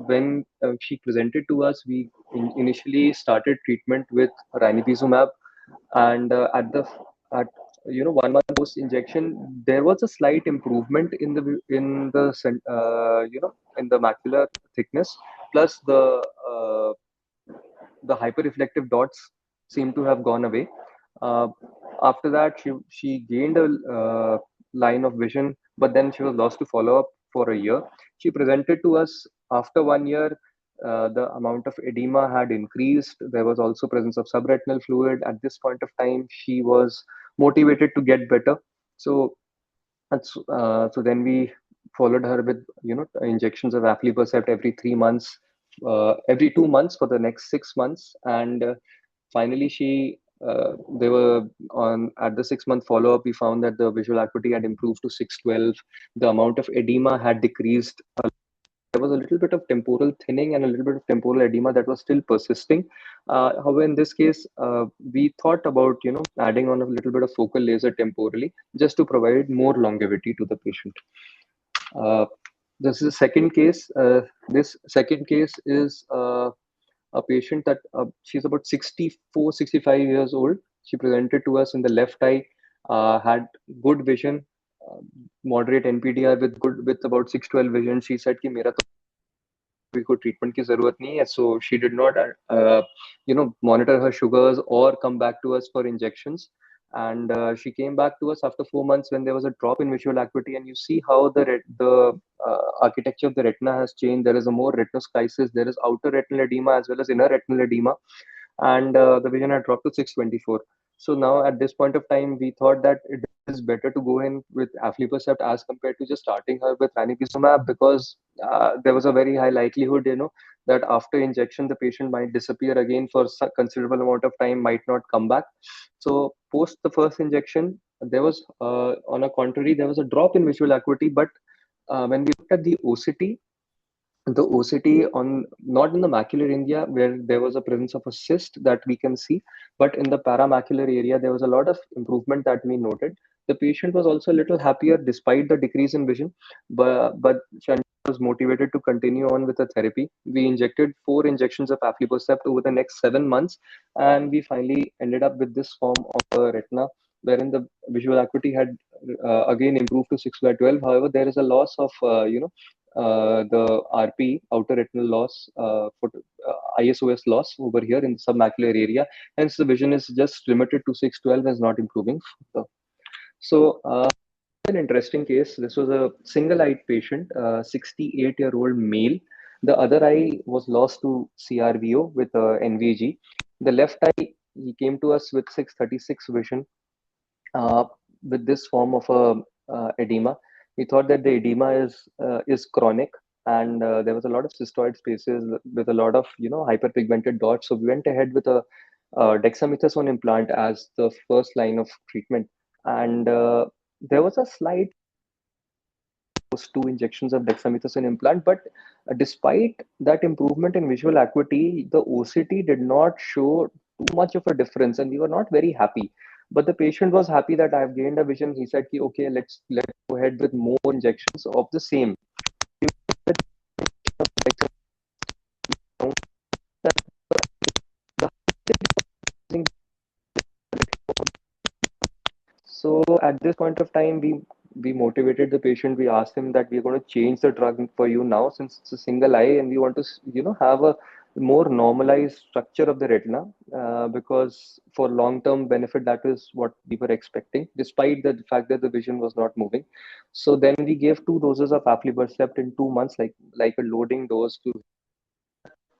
When she presented to us, we initially started treatment with ranibizumab, and at 1 month post injection, there was a slight improvement in the macular thickness, plus the hyperreflective dots seem to have gone away. Uh, After that, she gained a line of vision, but then she was lost to follow up for a year. She presented to us after 1 year. The amount of edema had increased. There was also presence of subretinal fluid. At this point of time, she was motivated to get better. So so then we followed her with injections of aflibercept every 3 months, every 2 months for the next 6 months, and finally they were on at the 6 month follow up. We found that the visual acuity had improved to 612. The amount of edema had decreased. There was a little bit of temporal thinning and a little bit of temporal edema that was still persisting. However, in this case, we thought about adding on a little bit of focal laser temporally just to provide more longevity to the patient. This is a second case. This second case is a patient that she's about 64, 65 years old. She presented to us in the left eye, had good vision, moderate NPDR with about 612 vision. She said कि मेरा तो कोई treatment की जरूरत नहीं है. So she did not monitor her sugars or come back to us for injections. And she came back to us after 4 months when there was a drop in visual acuity, and you see how the architecture of the retina has changed. There is a more retinoschisis. There is outer retinal edema as well as inner retinal edema, and the vision had dropped to 624. So now at this point of time, we thought that it is better to go in with aflibercept as compared to just starting her with ranibizumab, because there was a very high likelihood, that after injection the patient might disappear again for a considerable amount of time, might not come back. So post the first injection, there was, on a contrary, there was a drop in visual acuity, but when we looked at the OCT on not in the macular area where there was a presence of a cyst that we can see, but in the paramacular area, there was a lot of improvement that we noted. The patient was also a little happier despite the decrease in vision, but Chandra was motivated to continue on with the therapy. We injected 4 injections of aflibercept over the next 7 months, and we finally ended up with this form of a retina wherein the visual acuity had again improved to 6/12. However, there is a loss of the RP, outer retinal loss, for ISOS loss over here in the submacular area. Hence, the vision is just limited to 612 and is not improving. So, an interesting case. This was a single-eyed patient, 68-year-old male. The other eye was lost to CRVO with NVG. The left eye, he came to us with 636 vision with this form of edema. We thought that the edema is chronic, and there was a lot of cystoid spaces with a lot of hyperpigmented dots. So we went ahead with a dexamethasone implant as the first line of treatment, and there was a slight 2 injections of dexamethasone implant, but despite that improvement in visual acuity, the OCT did not show too much of a difference, and we were not very happy. But the patient was happy that I've gained a vision. He said, okay, let's go ahead with more injections of the same. So at this point of time, we motivated the patient. We asked him that we're going to change the drug for you now, since it's a single eye, and we want to have a more normalized structure of the retina, because for long-term benefit, that is what we were expecting, despite the fact that the vision was not moving. So then we gave 2 doses of aflibercept in 2 months, like a loading dose.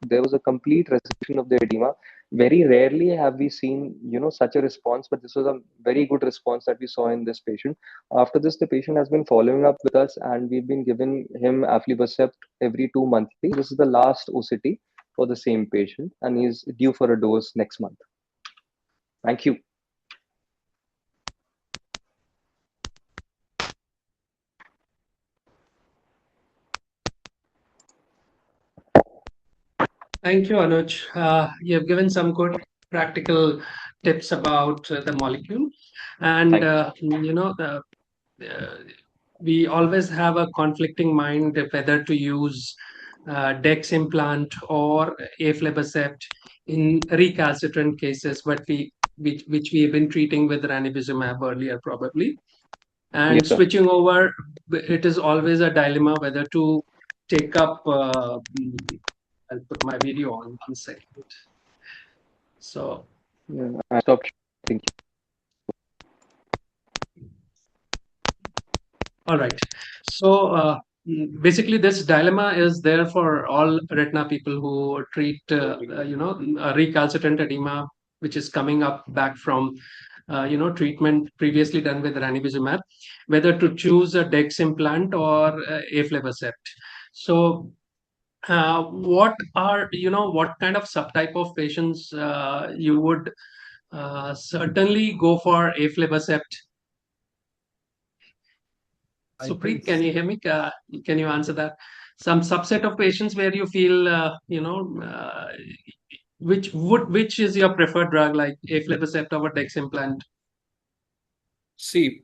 There was a complete resolution of the edema. Very rarely have we seen such a response, but this was a very good response that we saw in this patient. After this, the patient has been following up with us, and we've been giving him aflibercept every 2 months. This is the last OCT. for the same patient, and he's due for a dose next month. Thank you. Thank you, Anuj. You have given some good practical tips about the molecule, and we always have a conflicting mind whether to use Dex implant or aflibercept in recalcitrant cases, which we have been treating with ranibizumab earlier, probably. And Yes, sir. switching over, it is always a dilemma whether to take up. I'll put my video on 1 second. So, Yeah, I stopped. Thank you. all right. So basically, this dilemma is there for all retina people who treat, a recalcitrant edema, which is coming up back from, treatment previously done with ranibizumab, whether to choose a Dex implant or aflibercept. So, what kind of subtype of patients you would certainly go for aflibercept? I Supreet, think can you hear me? Can you answer that? Some subset of patients where you feel, which is your preferred drug, like aflibercept or Dex implant? See,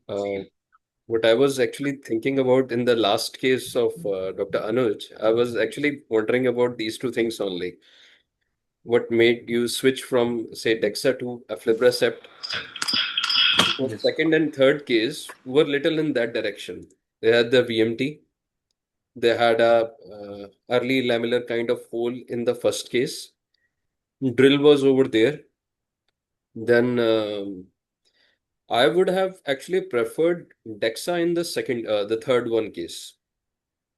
what I was actually thinking about in the last case of Dr. Anuj, I was actually wondering about these two things only. What made you switch from, say, Dexa to aflibercept? The yes. second and third case were little in that direction. They had the VMT. They had a early lamellar kind of hole in the first case. Drill was over there. Then I would have actually preferred Dexa in the third one case,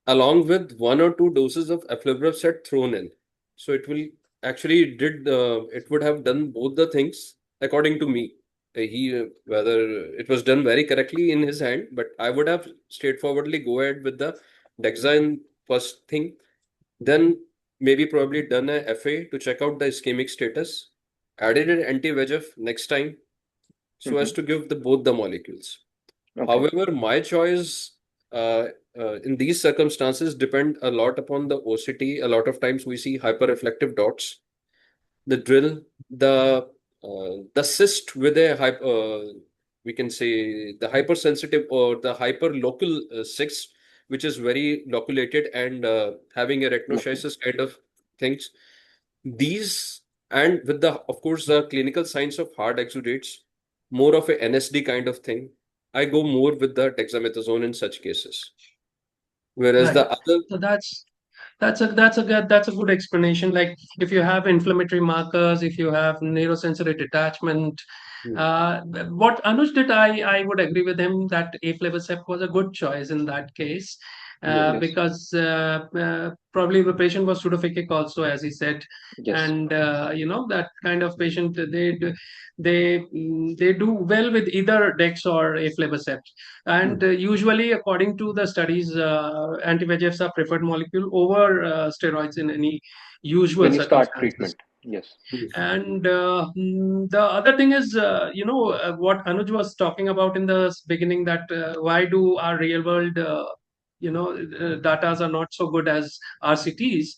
along with 1 or 2 doses of aflibercept thrown in. So it will actually it would have done both the things according to me. Whether it was done very correctly in his hand, but I would have straightforwardly go ahead with the Dexa in first thing, then maybe probably done a FA to check out the ischemic status, added an anti-VEGF next time, so as to give both the molecules. Okay. However, my choice in these circumstances depend a lot upon the OCT. A lot of times we see hyperreflective dots. The drill, the cyst with we can say the hypersensitive or the hyperlocal cyst, which is very loculated and having a retinoschisis kind of things. These, and with of course, the clinical signs of hard exudates, more of a NSD kind of thing, I go more with the dexamethasone in such cases. Whereas Right. the other, So that's a good explanation. Like if you have inflammatory markers, if you have neurosensory detachment, what Anuj did, I would agree with him that aflibercept was a good choice in that case, Yes. because probably the patient was pseudophakic also, as he said, Yes. and that kind of patient, they do well with either Dex or aflibercept. And usually, according to the studies, anti-VEGFs are preferred molecule over steroids in any usual When you start circumstances. treatment, yes. And the other thing is, what Anuj was talking about in the beginning, that why do our real world, datas are not so good as RCTs,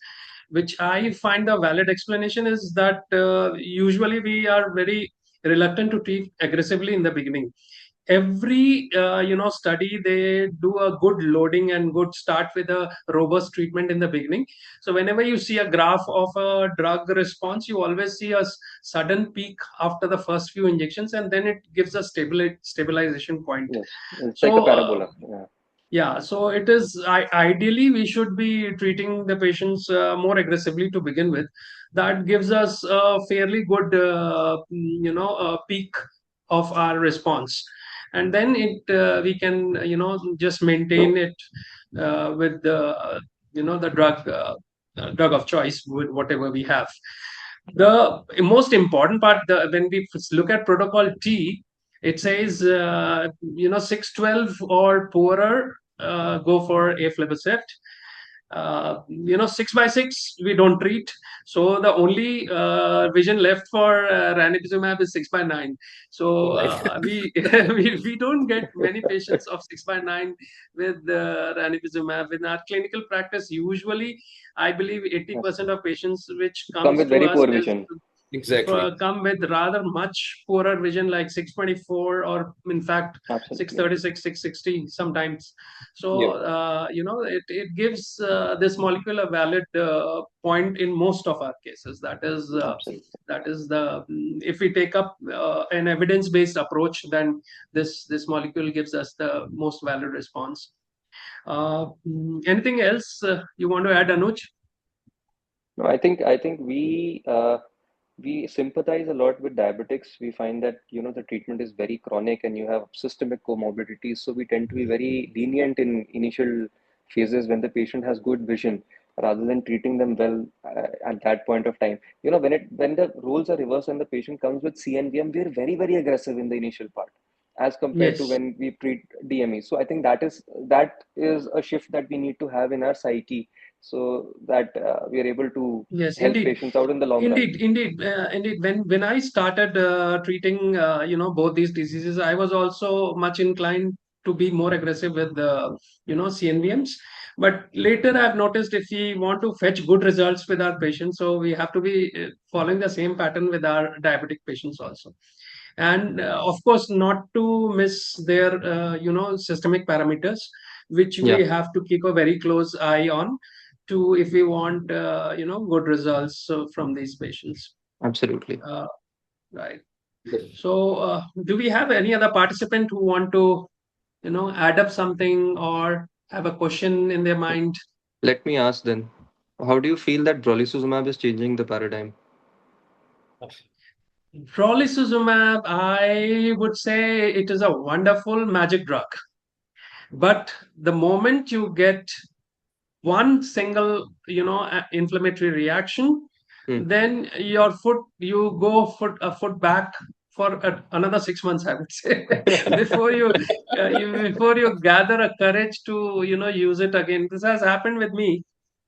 which I find the valid explanation is that usually we are very reluctant to treat aggressively in the beginning. Every study, they do a good loading and good start with a robust treatment in the beginning. So whenever you see a graph of a drug response, you always see a sudden peak after the first few injections, and then it gives a stabilization point. Yes. It's like a parabola. Yeah, so it is ideally we should be treating the patients more aggressively to begin with. That gives us a fairly good, peak of our response, and then we can just maintain it with the drug of choice with whatever we have. The most important part, when we look at protocol T, it says 612 or poorer, go for aflibercept. 6x6 we don't treat. So the only vision left for ranibizumab is 6x9. So we, we don't get many patients of 6x9 with ranibizumab. In our clinical practice, usually I believe 80% of patients which Come comes with to very us poor is vision. Exactly. come with rather much poorer vision, like 624 or in fact Absolutely. 636, 660 sometimes. So Yeah. it gives this molecule a valid point in most of our cases. Absolutely. That is the if we take up an evidence-based approach, then this molecule gives us the most valid response. Anything else you want to add, Anuj? No, I think we sympathize a lot with diabetics. We find that the treatment is very chronic and you have systemic comorbidities, so we tend to be very lenient in initial phases when the patient has good vision, rather than treating them well at that point of time. When the roles are reversed and the patient comes with CNVM, we're very aggressive in the initial part as compared to Yes. when we treat DME. So I think that is a shift that we need to have in our psyche, so that we are able to Yes, help indeed. patients out in the long run. Indeed. When I started treating, both these diseases, I was also much inclined to be more aggressive with the, CNVMs. But later, I've noticed if we want to fetch good results with our patients, so we have to be following the same pattern with our diabetic patients also. And of course, not to miss their, systemic parameters, which Yeah, we have to keep a very close eye on to if we want good results from these patients. absolutely. Right. So do we have any other participant who want to add up something or have a question in their mind? Let me ask then, how do you feel that brolucizumab is changing the paradigm? Brolucizumab, I would say it is a wonderful magic drug, but the moment you get one single inflammatory reaction, Hmm. then you go a foot back for another 6 months, I would say, before before you gather a courage to use it again. This has happened with me.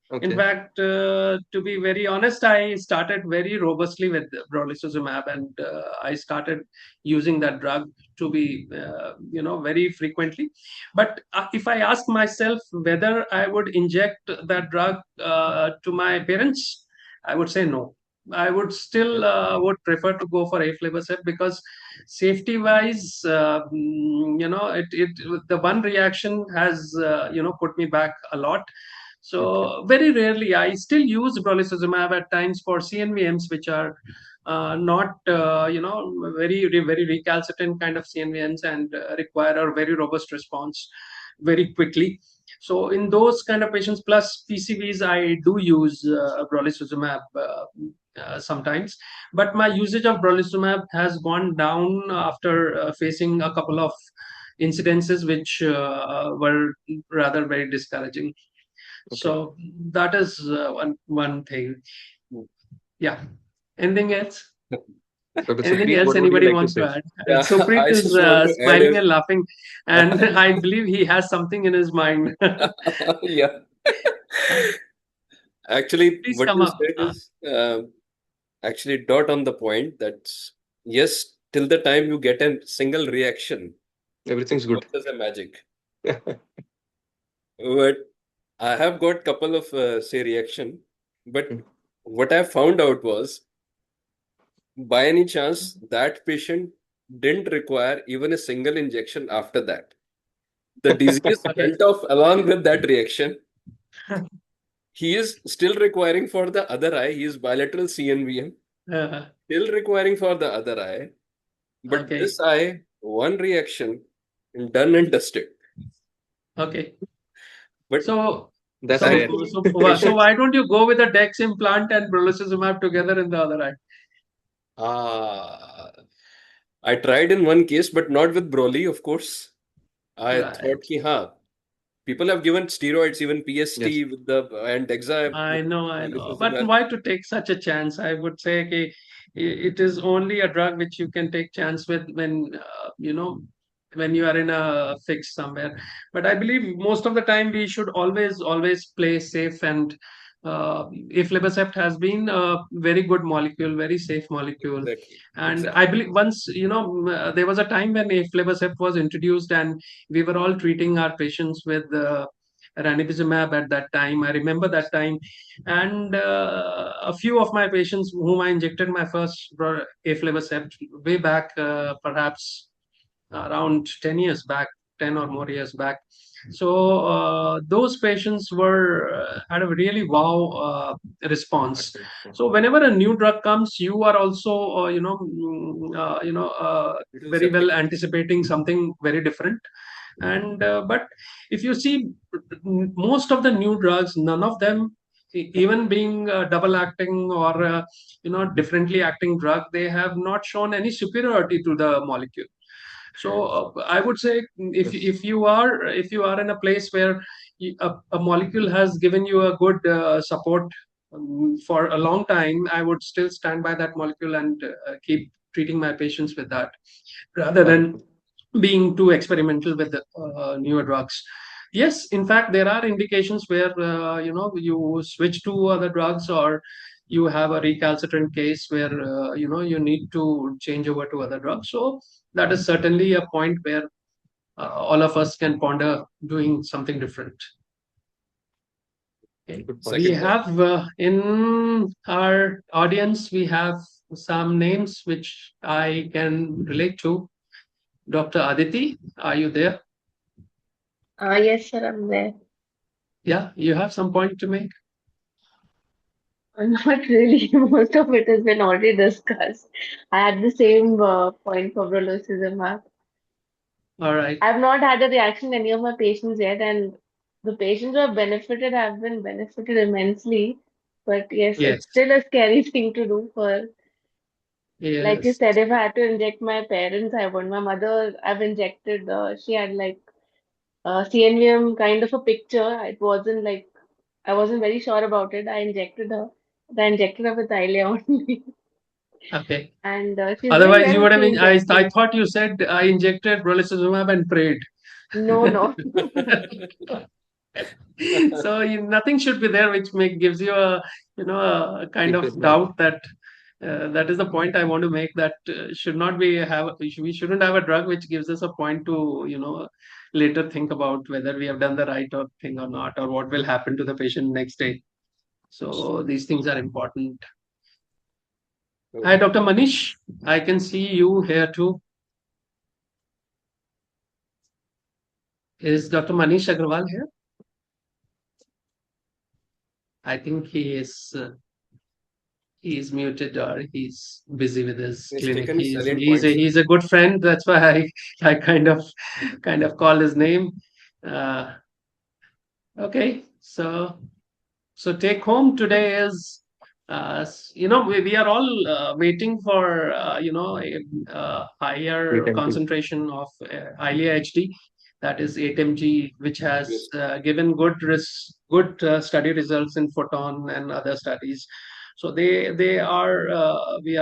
In Okay. fact, to be very honest, I started very robustly with brolucizumab, and I started using that drug to be, very frequently. But if I ask myself whether I would inject that drug to my parents, I would say no. I would still would prefer to go for aflibercept, because safety wise, it the one reaction has put me back a lot. So Okay. very rarely, I still use brolucizumab at times for CNVMs, which are not very recalcitrant kind of CNVMs, and require a very robust response very quickly. So in those kind of patients plus PCVs, I do use brolucizumab sometimes. But my usage of brolucizumab has gone down after facing a couple of incidences which were rather very discouraging. Okay. So that is one thing. Yeah. Anything else? Dr. Anything Supreet, else what would you anybody like to wants to say? add? Yeah, Supreet I is just want to add smiling if and laughing, and I believe he has something in his mind. yeah. Actually, Please what come you up. said is actually dot on the point that yes, till the time you get a single reaction, it Everything's good. works as a magic. But I have got couple of say reaction, but Hmm. what I found out was by any chance that patient didn't require even a single injection after that. The disease Okay. went off along with that reaction. He is still requiring for the other eye. He is bilateral CNVM, Uh, still requiring for the other eye. But okay. this eye, one reaction, done and dusted. Okay. But So That's so rare. thankfully, so patient, why don't you go with a Dex implant and brolucizumab together in the other eye? ah, I tried in one case, but not with Broly, of course. I Right. thought ki people have given steroids, even Yes. PST with the and Dexa with I know. But brolucizumab. why to take such a chance? I would say it is only a drug which you can take chance with when when you are in a fix somewhere. But I believe most of the time we should always play safe, and aflibercept has been a very good molecule, very safe molecule. Exactly. And I believe once, there was a time when aflibercept was introduced, and we were all treating our patients with ranibizumab at that time. I remember that time, and a few of my patients whom I injected my first aflibercept way back, perhaps around 10 years back, 10 or more years back. So those patients were had a really wow response. So whenever a new drug comes, you are also very well anticipating something very different. And but if you see, most of the new drugs, none of them, even being double acting or differently acting drug, they have not shown any superiority to the molecule. So I would say, if you are in a place where a molecule has given you a good support for a long time, I would still stand by that molecule and keep treating my patients with that, rather than being too experimental with the newer drugs. Yes, in fact, there are indications where you switch to other drugs, or you have a recalcitrant case where you need to change over to other drugs. So that is certainly a point where all of us can ponder doing something different. Okay. We have in our audience, we have some names which I can relate to. Dr. Aditi, are you there? Yes, sir, I'm there. Yeah, you have some point to make? Not really. Most of it has been already discussed. I had the same point for brolucizumab. All right. I've not had a reaction in any of my patients yet, and the patients who have benefited have been benefited immensely. But yes, Yes. it's still a scary thing to do for, like you Yes. said, if I had to inject my parents, I wouldn't. My mother, I've injected, she had like CNVM kind of a picture. It wasn't like, I wasn't very sure about it. I injected her. I injected her with Eylea only. Okay. And she's doing Otherwise, well you with would have the been, I injection. thought you said I injected brolucizumab and prayed. No. So nothing should be there which gives you a a kind of doubt that that is the point I want to make, that should not be we shouldn't have a drug which gives us a point to later think about whether we have done the right thing or not, or what will happen to the patient next day. So these things are important. Hi, Dr. Manish. I can see you here too. Is Dr. Manish Agrawal here? I think he is muted, or he's busy with his He's clinic. taken his silent He's a good friend. That's why I kind of called his name. Okay, so take home today is we are all waiting for a higher 8 mg. concentration of Eylea HD, that is 8 mg, which has given good study results in Photon and other studies. So we are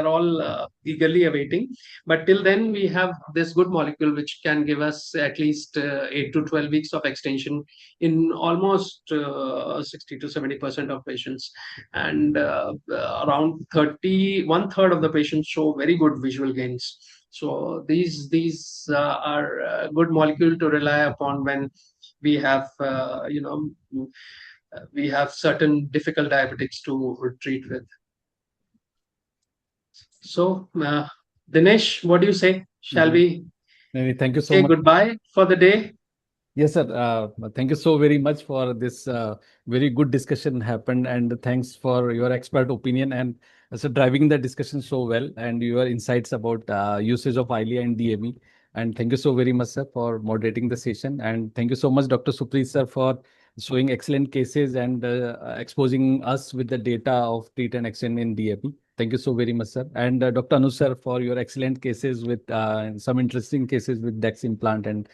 all eagerly awaiting. But till then, we have this good molecule which can give us at least 8 to 12 weeks of extension in almost 60 to 70% of patients, and around 1/3 of the patients show very good visual gains. So these are a good molecule to rely upon when we have we have certain difficult diabetics to treat with. So Dinesh, what do you say? Shall we Thank you so say much. goodbye for the day? Yes, sir. Thank you so very much for this very good discussion happened, and thanks for your expert opinion and also driving the discussion so well, and your insights about usage of Eylea and DME. And thank you so very much, sir, for moderating the session. And thank you so much, Dr. Supreet, sir, for showing excellent cases and exposing us with the data of treat and extend in DME. Thank you so very much, sir. And Dr. Anuj, sir, for your excellent cases with some interesting cases with DEX implant and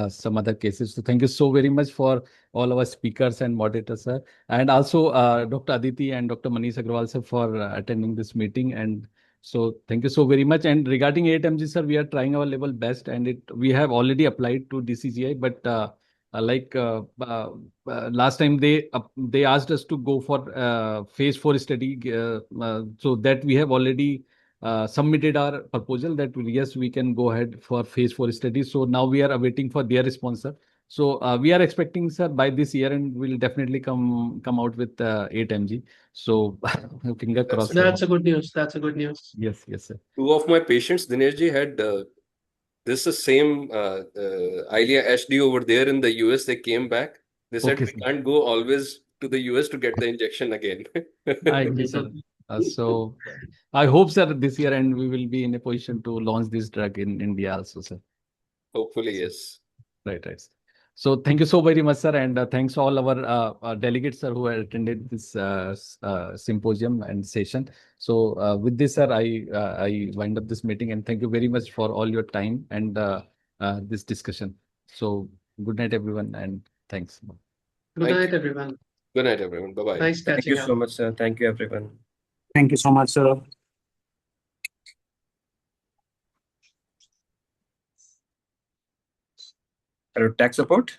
some other cases. So thank you so very much for all our speakers and moderators, sir. And also Dr. Aditi and Dr. Manish Agrawal, sir, for attending this meeting. And So thank you so very much. And regarding 8 mg, sir, we are trying our level best, and we have already applied to DCGI, but last time they asked us to go for phase 4 study, so that we have already submitted our proposal that yes, we can go ahead for phase 4 study. So now we are awaiting for their response, sir. So we are expecting, sir, by this year, and we'll definitely come out with 8 mg. So finger crossed. sir. That's a good news. That's a good news. Yes, yes, sir. Two of my patients, Dineshji, had this is same Eylea HD over there in the US. They came back. They said Okay, we sir. can't go always to the US to get the injection again. I agree, sir. So I hope, sir, this year and we will be in a position to launch this drug in India also, sir. Hopefully, yes. Right, right. So thank you so very much, sir, and thanks all our delegates, sir, who attended this symposium and session. So with this, sir, I wind up this meeting, and thank you very much for all your time and this discussion. So good night, everyone, and thanks. Good Thank night, you. everyone. Good night, everyone. Bye bye. Nice Thank catching you up. so much, sir. Thank you, everyone. Thank you so much, sir. Hello, tech support.